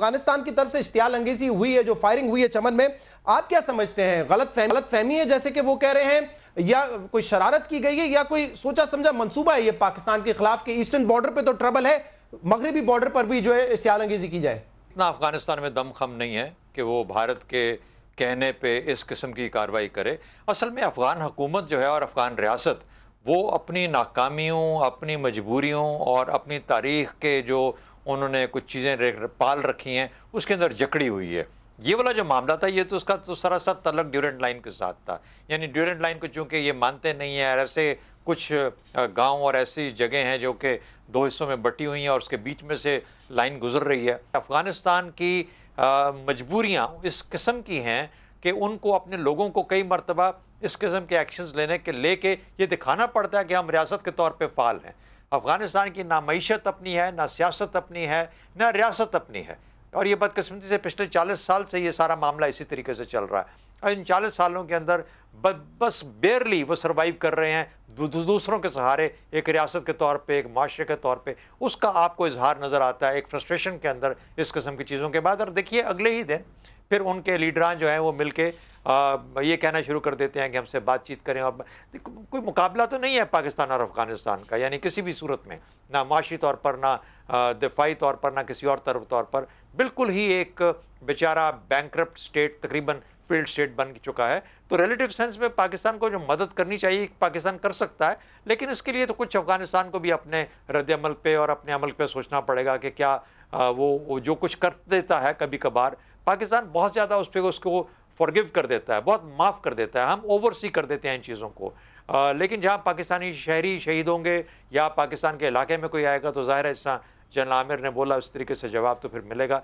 افغانستان کی طرف سے اشتعال انگیزی ہوئی ہے، جو فائرنگ ہوئی ہے چمن میں، آپ کیا سمجھتے ہیں؟ غلط فہمی ہے جیسے کہ وہ کہہ رہے ہیں، یا کوئی شرارت کی گئی ہے، یا کوئی سوچا سمجھا منصوبہ ہے یہ پاکستان کے خلاف کہ ایسٹرن بارڈر پہ تو ٹربل ہے، مغربی بارڈر پر بھی جو ہے اشتعال انگیزی کی جائے؟ اتنا افغانستان میں دم خم نہیں ہے کہ وہ بھارت کے کہنے پہ اس قسم کی کارروائی کرے۔ اصل میں افغان حکومت جو ہے اور افغان ریاست وہ اپنی ناکامیوں، اپنی مجبوریوں اور اپنی تاریخ کے جو انہوں نے کچھ چیزیں پال رکھی ہیں اس کے اندر جکڑی ہوئی ہے۔ یہ والا جو معاملہ تھا یہ تو اس کا تو سراسر تعلق ڈیورنٹ لائن کے ساتھ تھا، یعنی ڈیورنٹ لائن کو چونکہ یہ مانتے نہیں ہیں، اور ایسے کچھ گاؤں اور ایسی جگہیں ہیں جو کہ دو حصوں میں بٹی ہوئی ہیں اور اس کے بیچ میں سے لائن گزر رہی ہے۔ افغانستان کی مجبوریاں اس قسم کی ہیں کہ ان کو اپنے لوگوں کو کئی مرتبہ اس قسم کے ایکشنز لے کے یہ دکھانا پڑتا ہے کہ ہم ریاست کے طور پہ فعال ہیں۔ افغانستان کی نہ معیشت اپنی ہے، نہ سیاست اپنی ہے، نہ ریاست اپنی ہے، اور یہ بدقسمتی سے پچھلے 40 سال سے یہ سارا معاملہ اسی طریقے سے چل رہا ہے، اور ان 40 سالوں کے اندر بس بیئرلی وہ سروائیو کر رہے ہیں دوسروں کے سہارے، ایک ریاست کے طور پہ، ایک معاشرے کے طور پہ۔ اس کا آپ کو اظہار نظر آتا ہے ایک فرسٹریشن کے اندر اس قسم کی چیزوں کے بعد۔ اور دیکھیے اگلے ہی دن پھر ان کے لیڈران جو ہیں وہ مل کے یہ کہنا شروع کر دیتے ہیں کہ ہم سے بات چیت کریں، اور کوئی مقابلہ تو نہیں ہے پاکستان اور افغانستان کا، یعنی کسی بھی صورت میں، نہ معاشی طور پر، نہ دفاعی طور پر، نہ کسی اور طور پر، بالکل ہی ایک بیچارہ بینکرپٹ اسٹیٹ، تقریباً فیلڈ اسٹیٹ بن چکا ہے۔ تو ریلیٹیو سینس میں پاکستان کو جو مدد کرنی چاہیے پاکستان کر سکتا ہے، لیکن اس کے لیے تو کچھ افغانستان کو بھی اپنے رد عمل پہ اور اپنے عمل پہ سوچنا پڑے گا کہ کیا وہ جو کچھ کر دیتا ہے کبھی کبھار، پاکستان بہت زیادہ اس کو فورگیو کر دیتا ہے، بہت معاف کر دیتا ہے، ہم اوور سی کر دیتے ہیں ان چیزوں کو، لیکن جہاں پاکستانی شہری شہید ہوں گے یا پاکستان کے علاقے میں کوئی آئے گا تو ظاہر ہے جنرل عامر نے بولا اس طریقے سے جواب تو پھر ملے گا۔